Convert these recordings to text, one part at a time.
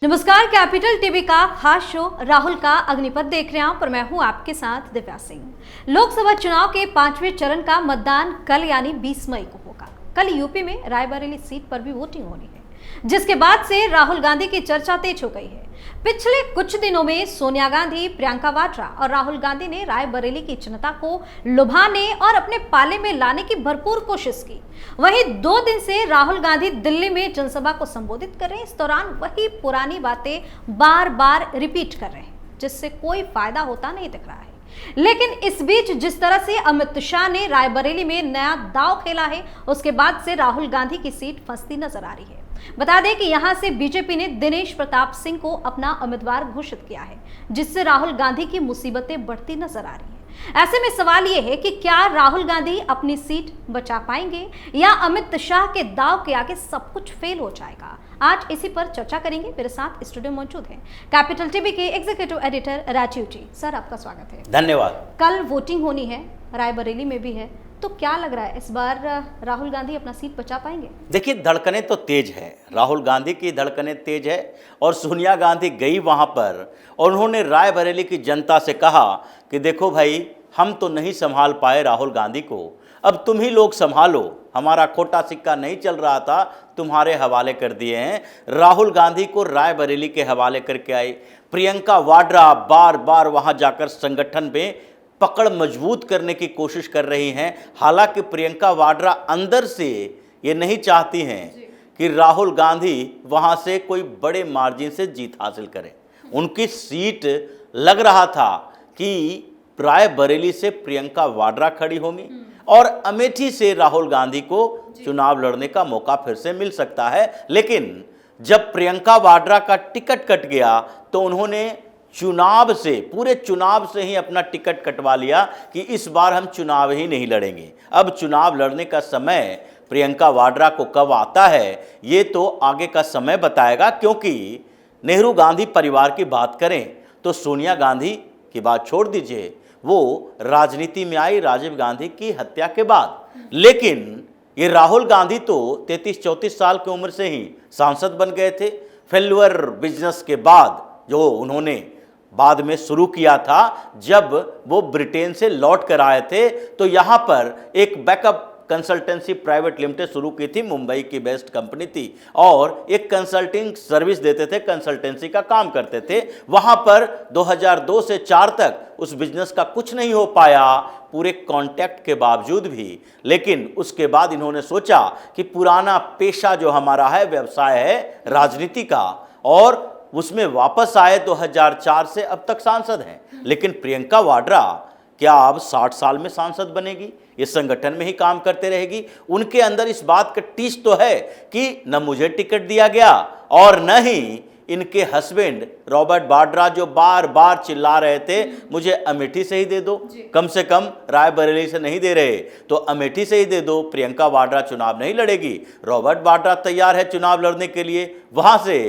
नमस्कार, capital TV का खास शो राहुल का अग्निपथ देख रहे हैं पर मैं हूं आपके साथ दिव्या सिंह। लोकसभा चुनाव के 5वें चरण का मतदान कल यानी 20 मई को होगा। कल यूपी में रायबरेली सीट पर भी वोटिंग होनी है, जिसके बाद से राहुल गांधी की चर्चा तेज हो गई है। पिछले कुछ दिनों में सोनिया गांधी, प्रियंका वाड्रा और राहुल गांधी ने रायबरेली की जनता को लुभाने और अपने पाले में लाने की भरपूर कोशिश की। वहीं 2 दिन से राहुल गांधी दिल्ली में जनसभा को संबोधित कर रहे हैं। इस दौरान वही पुरानी बातें बार बार रिपीट कर रहे हैं, जिससे कोई फायदा होता नहीं दिख रहा है। लेकिन इस बीच जिस तरह से अमित शाह ने रायबरेली में नया दांव खेला है, उसके बाद से राहुल गांधी की सीट फंसती नजर आ रही है। बता दें कि यहां से बीजेपी ने दिनेश प्रताप सिंह को अपना उम्मीदवार घोषित किया है, जिससे राहुल गांधी की मुसीबतें बढ़ती नजर आ रही हैं। ऐसे में सवाल यह है कि क्या राहुल गांधी अपनी सीट बचा पाएंगे या अमित शाह के दांव के आगे सब कुछ फेल हो जाएगा। आज इसी पर चर्चा करेंगे। मेरे साथ स्टूडियो मौजूद हैं कैपिटल टीवी के एग्जीक्यूटिव एडिटर राजीव जी। सर, आपका स्वागत है। धन्यवाद। कल वोटिंग होनी है, रायबरेली में भी है, तो क्या लग रहा है इस बार राहुल गांधी अपना सीट बचा पाएंगे? देखिए, धड़कनें तो तेज है, राहुल गांधी की धड़कनें तेज है और सोनिया गांधी गई वहां पर और उन्होंने रायबरेली की जनता से कहा कि देखो भाई, हम तो नहीं संभाल पाए राहुल गांधी को, अब तुम ही लोग संभालो, हमारा खोटा सिक्का नहीं चल रहा था, तुम्हारे हवाले कर दिए हैं। राहुल गांधी को रायबरेली के हवाले करके आई। प्रियंका वाड्रा बार बार वहां जाकर संगठन में पकड़ मजबूत करने की कोशिश कर रही हैं। हालांकि प्रियंका वाड्रा अंदर से ये नहीं चाहती हैं कि राहुल गांधी वहां से कोई बड़े मार्जिन से जीत हासिल करें। उनकी सीट लग रहा था कि रायबरेली से प्रियंका वाड्रा खड़ी होंगी और अमेठी से राहुल गांधी को चुनाव लड़ने का मौका फिर से मिल सकता है। लेकिन जब प्रियंका वाड्रा का टिकट कट गया तो उन्होंने पूरे चुनाव से ही अपना टिकट कटवा लिया कि इस बार हम चुनाव ही नहीं लड़ेंगे। अब चुनाव लड़ने का समय प्रियंका वाड्रा को कब आता है ये तो आगे का समय बताएगा, क्योंकि नेहरू गांधी परिवार की बात करें तो सोनिया गांधी की बात छोड़ दीजिए, वो राजनीति में आई राजीव गांधी की हत्या के बाद। लेकिन ये राहुल गांधी तो 33-34 साल की उम्र से ही सांसद बन गए थे। फेल्यूअर बिजनेस के बाद जो उन्होंने बाद में शुरू किया था, जब वो ब्रिटेन से लौट कर आए थे तो यहाँ पर एक बैकअप कंसल्टेंसी प्राइवेट लिमिटेड शुरू की थी। मुंबई की बेस्ट कंपनी थी और एक कंसल्टिंग सर्विस देते थे, कंसल्टेंसी का काम करते थे। वहाँ पर 2002 से 4 तक उस बिजनेस का कुछ नहीं हो पाया, पूरे कॉन्टैक्ट के बावजूद भी। लेकिन उसके बाद इन्होंने सोचा कि पुराना पेशा जो हमारा है, व्यवसाय है राजनीति का, और उसमें वापस आए। 2004 से अब तक सांसद हैं। लेकिन प्रियंका वाड्रा क्या अब 60 साल में सांसद बनेगी? इस संगठन में ही काम करते रहेगी? उनके अंदर इस बात का टीस तो है कि न मुझे टिकट दिया गया और न ही इनके हस्बैंड रॉबर्ट वाड्रा, जो बार बार चिल्ला रहे थे मुझे अमेठी से ही दे दो, कम से कम रायबरेली से नहीं दे रहे तो अमेठी से ही दे दो। प्रियंका वाड्रा चुनाव नहीं लड़ेगी, रॉबर्ट वाड्रा तैयार है चुनाव लड़ने के लिए, वहां से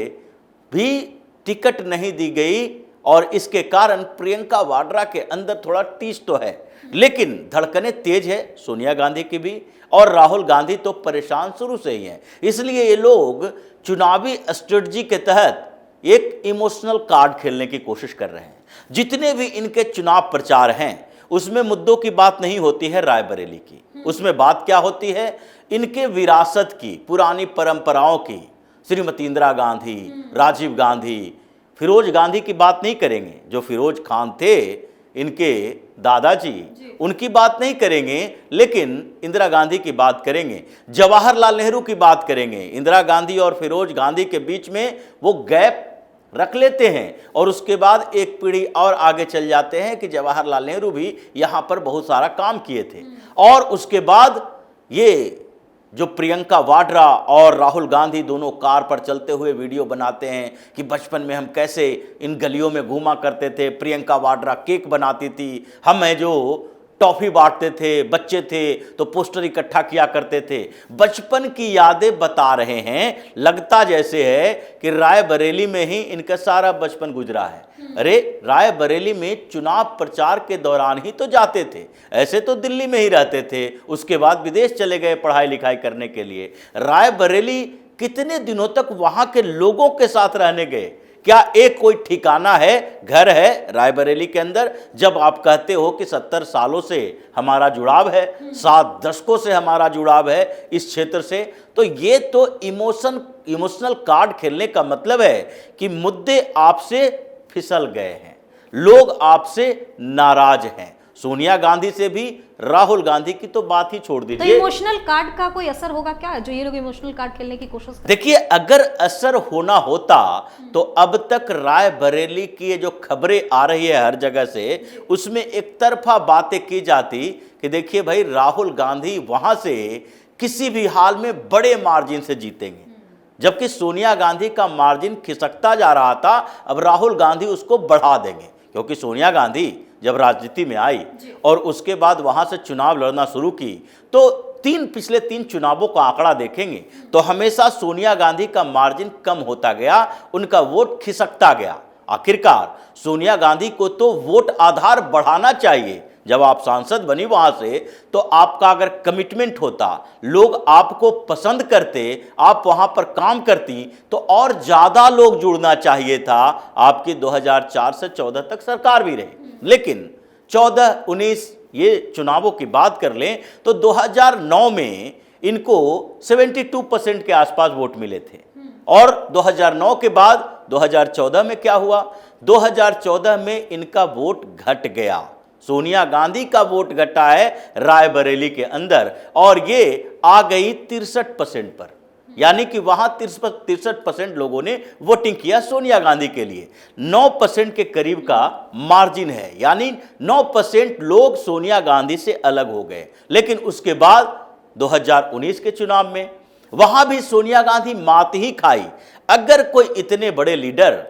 भी टिकट नहीं दी गई और इसके कारण प्रियंका वाड्रा के अंदर थोड़ा टीस तो है। लेकिन धड़कनें तेज है सोनिया गांधी की भी, और राहुल गांधी तो परेशान शुरू से ही हैं। इसलिए ये लोग चुनावी स्ट्रेटजी के तहत एक इमोशनल कार्ड खेलने की कोशिश कर रहे हैं। जितने भी इनके चुनाव प्रचार हैं उसमें मुद्दों की बात नहीं होती है रायबरेली की, उसमें बात क्या होती है, इनके विरासत की, पुरानी परंपराओं की। श्रीमती इंदिरा गांधी, राजीव गांधी, फिरोज गांधी की बात नहीं करेंगे, जो फिरोज खान थे इनके दादाजी, उनकी बात नहीं करेंगे, लेकिन इंदिरा गांधी की बात करेंगे। जवाहरलाल नेहरू की बात करेंगे। इंदिरा गांधी और फिरोज गांधी के बीच में वो गैप रख लेते हैं और उसके बाद एक पीढ़ी और आगे चल जाते हैं कि जवाहरलाल नेहरू भी यहाँ पर बहुत सारा काम किए थे। और उसके बाद ये जो प्रियंका वाड्रा और राहुल गांधी दोनों कार पर चलते हुए वीडियो बनाते हैं कि बचपन में हम कैसे इन गलियों में घूमा करते थे, प्रियंका वाड्रा केक बनाती थी, हम जो टॉफी बांटते थे, बच्चे थे तो पोस्टर इकट्ठा किया करते थे, बचपन की यादें बता रहे हैं। लगता जैसे है कि रायबरेली में ही इनका सारा बचपन गुजरा है। अरे, रायबरेली में चुनाव प्रचार के दौरान ही तो जाते थे, ऐसे तो दिल्ली में ही रहते थे, उसके बाद विदेश चले गए पढ़ाई लिखाई करने के लिए। रायबरेली कितने दिनों तक वहां के लोगों के साथ रहने गए, क्या एक कोई ठिकाना है, घर है रायबरेली के अंदर? जब आप कहते हो कि 70 सालों से हमारा जुड़ाव है, 7 दशकों से हमारा जुड़ाव है इस क्षेत्र से, तो ये तो इमोशनल कार्ड खेलने का मतलब है कि मुद्दे आपसे फिसल गए हैं, लोग आपसे नाराज हैं। सोनिया गांधी से भी, राहुल गांधी की तो बात ही छोड़ तो दीजिए। इमोशनल कार्ड का कोई असर होगा क्या, जो ये लोग इमोशनल कार्ड खेलने की कोशिश कर? देखिए, अगर असर होना होता तो अब तक रायबरेली की ये जो खबरें आ रही है हर जगह से, उसमें एक तरफा बातें की जाती कि देखिए भाई, राहुल गांधी वहां से किसी भी हाल में बड़े मार्जिन से जीतेंगे, जबकि सोनिया गांधी का मार्जिन खिसकता जा रहा था। अब राहुल गांधी उसको बढ़ा देंगे, क्योंकि सोनिया गांधी जब राजनीति में आई और उसके बाद वहां से चुनाव लड़ना शुरू की, तो पिछले 3 चुनावों का आंकड़ा देखेंगे तो हमेशा सोनिया गांधी का मार्जिन कम होता गया, उनका वोट खिसकता गया। आखिरकार सोनिया गांधी को तो वोट आधार बढ़ाना चाहिए। जब आप सांसद बनी वहां से, तो आपका अगर कमिटमेंट होता, लोग आपको पसंद करते, आप वहां पर काम करती, तो और ज्यादा लोग जुड़ना चाहिए था। आपकी 2004 से 14 तक सरकार भी रही, लेकिन 14-19 ये चुनावों की बात कर लें तो 2009 में इनको 72% के आसपास वोट मिले थे। और 2009 के बाद 2014 में क्या हुआ? 2014 में इनका वोट घट गया। सोनिया गांधी का वोट घटा है रायबरेली के अंदर, और ये आ गई 63% पर, यानी कि वहां 63% लोगों ने वोटिंग किया सोनिया गांधी के लिए। 9% के करीब का मार्जिन है, यानी 9% लोग सोनिया गांधी से अलग हो गए। लेकिन उसके बाद 2019 के चुनाव में वहां भी सोनिया गांधी मात ही खाई। अगर कोई इतने बड़े लीडर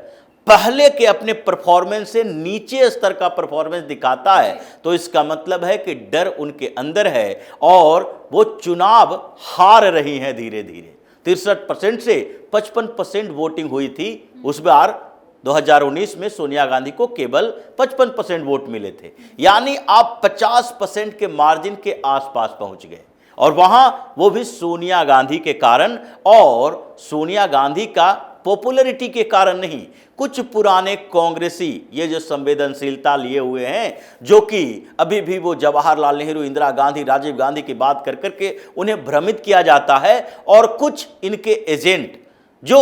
पहले के अपने परफॉर्मेंस से नीचे स्तर का परफॉर्मेंस दिखाता है, तो इसका मतलब है कि डर उनके अंदर है और वो चुनाव हार रही हैं धीरे धीरे। 63% से 55% वोटिंग हुई थी उस बार। 2019 में सोनिया गांधी को केवल 55% वोट मिले थे, यानी आप 50% के मार्जिन के आसपास पहुंच गए, और वहां वो भी सोनिया गांधी के कारण, और सोनिया गांधी का पॉपुलैरिटी के कारण नहीं। कुछ पुराने कांग्रेसी ये जो संवेदनशीलता लिए हुए हैं, जो कि अभी भी वो जवाहरलाल नेहरू, इंदिरा गांधी, राजीव गांधी की बात कर करके उन्हें भ्रमित किया जाता है, और कुछ इनके एजेंट जो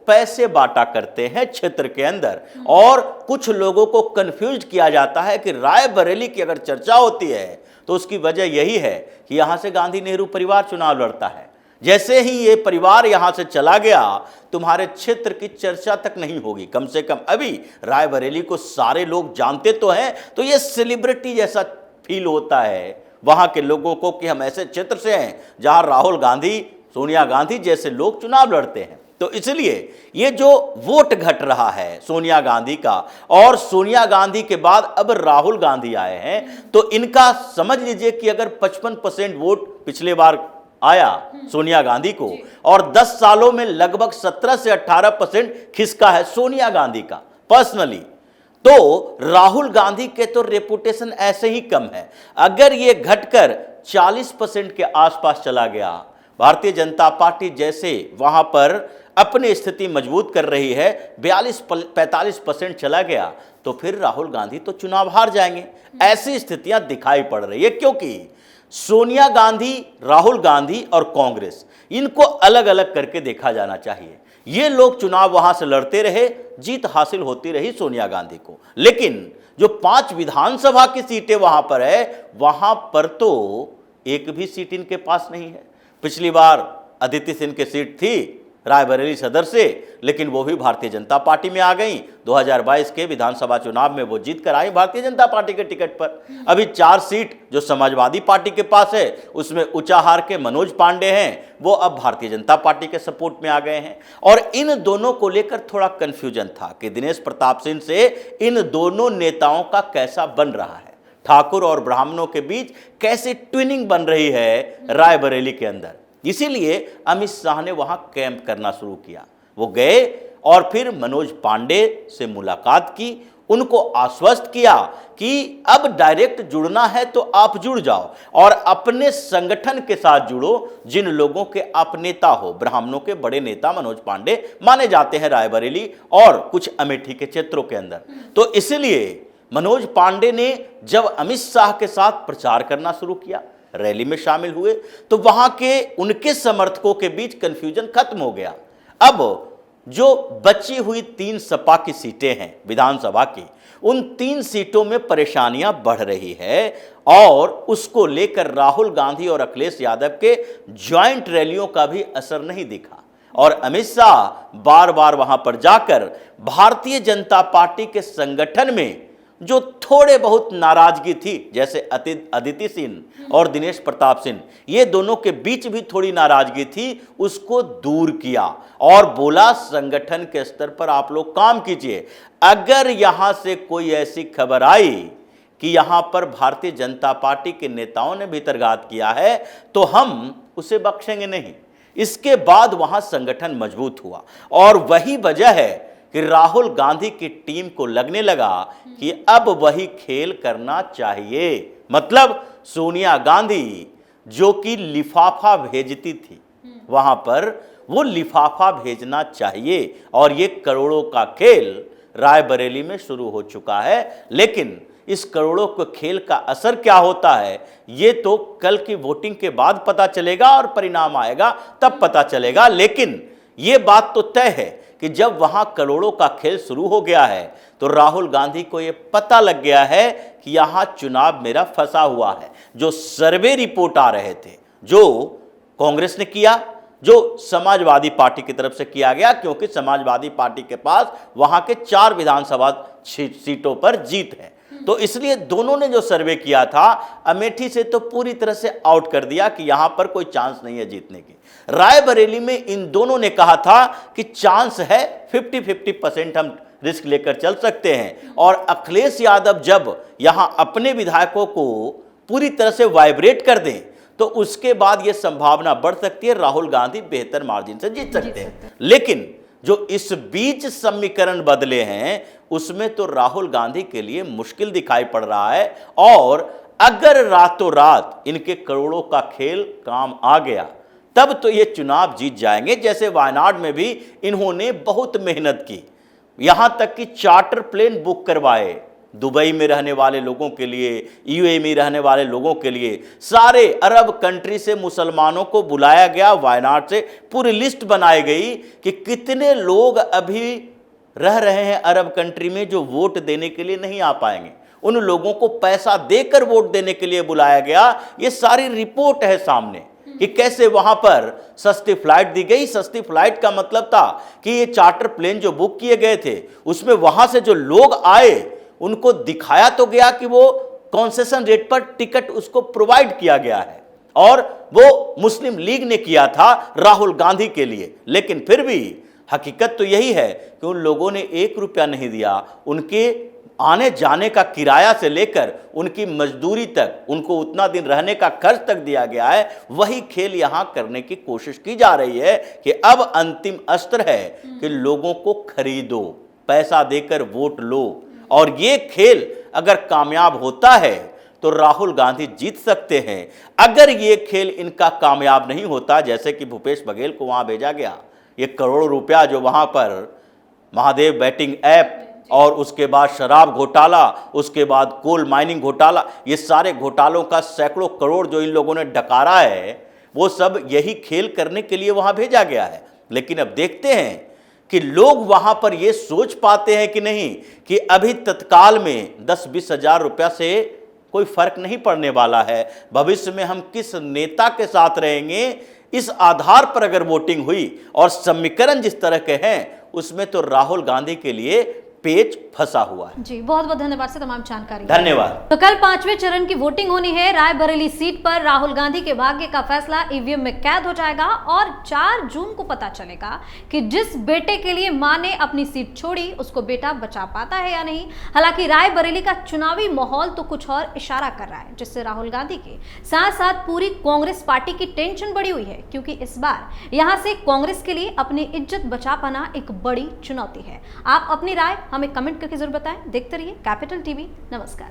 पैसे बांटा करते हैं क्षेत्र के अंदर, और कुछ लोगों को कंफ्यूज किया जाता है कि रायबरेली की अगर चर्चा होती है तो उसकी वजह यही है कि यहां से गांधी नेहरू परिवार चुनाव लड़ता है। जैसे ही ये परिवार यहां से चला गया, तुम्हारे क्षेत्र की चर्चा तक नहीं होगी। कम से कम अभी रायबरेली को सारे लोग जानते तो हैं, तो ये सेलिब्रिटी जैसा फील होता है वहां के लोगों को कि हम ऐसे क्षेत्र से हैं जहां राहुल गांधी, सोनिया गांधी जैसे लोग चुनाव लड़ते हैं। तो इसलिए ये जो वोट घट रहा है सोनिया गांधी का, और सोनिया गांधी के बाद अब राहुल गांधी आए हैं, तो इनका समझ लीजिए कि अगर 55% वोट पिछले बार आया सोनिया गांधी को, और 10 सालों में लगभग 17 से 18% खिसका है सोनिया गांधी का पर्सनली, तो राहुल गांधी के तो रेपुटेशन ऐसे ही कम है। अगर ये घटकर 40% के आसपास चला गया, भारतीय जनता पार्टी जैसे वहां पर अपनी स्थिति मजबूत कर रही है, 42-45% चला गया, तो फिर राहुल गांधी तो चुनाव हार जाएंगे। ऐसी स्थितियां दिखाई पड़ रही है, क्योंकि सोनिया गांधी, राहुल गांधी और कांग्रेस, इनको अलग अलग करके देखा जाना चाहिए। ये लोग चुनाव वहां से लड़ते रहे, जीत हासिल होती रही सोनिया गांधी को, लेकिन जो 5 विधानसभा की सीटें वहां पर है, वहां पर तो एक भी सीट इनके पास नहीं है। पिछली बार अदिति सिंह की सीट थी रायबरेली सदर से, लेकिन वो भी भारतीय जनता पार्टी में आ गई। 2022 के विधानसभा चुनाव में वो जीत कर आई भारतीय जनता पार्टी के टिकट पर। अभी 4 सीट जो समाजवादी पार्टी के पास है, उसमें ऊंचाहार के मनोज पांडे हैं, वो अब भारतीय जनता पार्टी के सपोर्ट में आ गए हैं। और इन दोनों को लेकर थोड़ा कंफ्यूजन था कि दिनेश प्रताप सिंह से इन दोनों नेताओं का कैसा बन रहा है, ठाकुर और ब्राह्मणों के बीच कैसे ट्विनिंग बन रही है रायबरेली के अंदर। इसीलिए अमित शाह ने वहां कैंप करना शुरू किया। वो गए और फिर मनोज पांडे से मुलाकात की, उनको आश्वस्त किया कि अब डायरेक्ट जुड़ना है तो आप जुड़ जाओ और अपने संगठन के साथ जुड़ो जिन लोगों के आप नेता हो। ब्राह्मणों के बड़े नेता मनोज पांडे माने जाते हैं रायबरेली और कुछ अमेठी के क्षेत्रों के अंदर। तो इसलिए मनोज पांडे ने जब अमित शाह के साथ प्रचार करना शुरू किया, रैली में शामिल हुए, तो वहां के उनके समर्थकों के बीच कंफ्यूजन खत्म हो गया। अब जो बची हुई 3 सपा की सीटें हैं विधानसभा की, उन 3 सीटों में परेशानियां बढ़ रही है और उसको लेकर राहुल गांधी और अखिलेश यादव के ज्वाइंट रैलियों का भी असर नहीं दिखा और अमित शाह बार बार वहां पर जाकर भारतीय जनता पार्टी के संगठन में जो थोड़े बहुत नाराजगी थी, जैसे अदिति सिंह और दिनेश प्रताप सिंह, ये दोनों के बीच भी थोड़ी नाराजगी थी, उसको दूर किया और बोला संगठन के स्तर पर आप लोग काम कीजिए। अगर यहां से कोई ऐसी खबर आई कि यहां पर भारतीय जनता पार्टी के नेताओं ने भीतरघात किया है तो हम उसे बख्शेंगे नहीं। इसके बाद वहां संगठन मजबूत हुआ और वही वजह है कि राहुल गांधी की टीम को लगने लगा कि अब वही खेल करना चाहिए। मतलब सोनिया गांधी जो कि लिफाफा भेजती थी वहां पर, वो लिफाफा भेजना चाहिए और ये करोड़ों का खेल रायबरेली में शुरू हो चुका है। लेकिन इस करोड़ों के खेल का असर क्या होता है ये तो कल की वोटिंग के बाद पता चलेगा और परिणाम आएगा तब पता चलेगा। लेकिन ये बात तो तय है कि जब वहां करोड़ों का खेल शुरू हो गया है तो राहुल गांधी को यह पता लग गया है कि यहां चुनाव मेरा फंसा हुआ है। जो सर्वे रिपोर्ट आ रहे थे, जो कांग्रेस ने किया, जो समाजवादी पार्टी की तरफ से किया गया, क्योंकि समाजवादी पार्टी के पास वहां के 4 विधानसभा सीटों पर जीत है, तो इसलिए दोनों ने जो सर्वे किया था अमेठी से तो पूरी तरह से आउट कर दिया कि यहां पर कोई चांस नहीं है जीतने की। रायबरेली में इन दोनों ने कहा था कि चांस है 50-50% हम रिस्क लेकर चल सकते हैं। और अखिलेश यादव जब यहां अपने विधायकों को पूरी तरह से वाइब्रेट कर दें तो उसके बाद यह संभावना बढ़ सकती है राहुल गांधी बेहतर मार्जिन से जीत सकते हैं। लेकिन जो इस बीच समीकरण बदले हैं उसमें तो राहुल गांधी के लिए मुश्किल दिखाई पड़ रहा है और अगर रातों रात इनके करोड़ों का खेल काम आ गया तब तो ये चुनाव जीत जाएंगे। जैसे वायनाड में भी इन्होंने बहुत मेहनत की, यहां तक कि चार्टर प्लेन बुक करवाए दुबई में रहने वाले लोगों के लिए, यूएई में रहने वाले लोगों के लिए, सारे अरब कंट्री से मुसलमानों को बुलाया गया। वायनाड से पूरी लिस्ट बनाई गई कि कितने लोग अभी रह रहे हैं अरब कंट्री में जो वोट देने के लिए नहीं आ पाएंगे, उन लोगों को पैसा देकर वोट देने के लिए बुलाया गया। ये सारी रिपोर्ट है सामने कि कैसे वहां पर सस्ती फ्लाइट दी गई। सस्ती फ्लाइट का मतलब था कि ये चार्टर प्लेन जो बुक किए गए थे उसमें वहां से जो लोग आए उनको दिखाया तो गया कि वो कॉन्सेशन रेट पर टिकट उसको प्रोवाइड किया गया है और वो मुस्लिम लीग ने किया था राहुल गांधी के लिए। लेकिन फिर भी हकीकत तो यही है कि उन लोगों ने 1 रुपया नहीं दिया। उनके आने जाने का किराया से लेकर उनकी मजदूरी तक, उनको उतना दिन रहने का खर्च तक दिया गया है। वही खेल यहां करने की कोशिश की जा रही है कि अब अंतिम अस्त्र है कि लोगों को खरीदो, पैसा देकर वोट लो। और ये खेल अगर कामयाब होता है तो राहुल गांधी जीत सकते हैं। अगर ये खेल इनका कामयाब नहीं होता, जैसे कि भूपेश बघेल को वहां भेजा गया, ये करोड़ों रुपया जो वहां पर महादेव बैटिंग ऐप और उसके बाद शराब घोटाला, उसके बाद कोल माइनिंग घोटाला, ये सारे घोटालों का सैकड़ों करोड़ जो इन लोगों ने डकारा है, वो सब यही खेल करने के लिए वहां भेजा गया है। लेकिन अब देखते हैं कि लोग वहां पर ये सोच पाते हैं कि नहीं कि अभी तत्काल में 10-20 हजार रुपया से कोई फर्क नहीं पड़ने वाला है। भविष्य में हम किस नेता के साथ रहेंगे इस आधार पर अगर वोटिंग हुई और समीकरण जिस तरह के हैं उसमें तो राहुल गांधी के लिए पेच फंसा हुआ है। जी बहुत बहुत धन्यवाद से तमाम जानकारी। धन्यवाद। तो कल 5वें चरण की वोटिंग होनी है। रायबरेली सीट पर राहुल गांधी के भाग्य का फैसला ईवीएम में कैद हो जाएगा और 4 जून को पता चलेगा कि जिस बेटे के लिए मां ने अपनी सीट छोड़ी उसको बेटा बचा पाता है या नहीं। हालांकि रायबरेली का चुनावी माहौल तो कुछ और इशारा कर रहा है, जिससे राहुल गांधी के साथ साथ पूरी कांग्रेस पार्टी की टेंशन बढ़ी हुई है, क्योंकि इस बार यहां से कांग्रेस के लिए अपनी इज्जत बचा पाना एक बड़ी चुनौती है। आप अपनी राय हमें कमेंट करके जरूर बताएं। देखते रहिए कैपिटल टीवी। नमस्कार।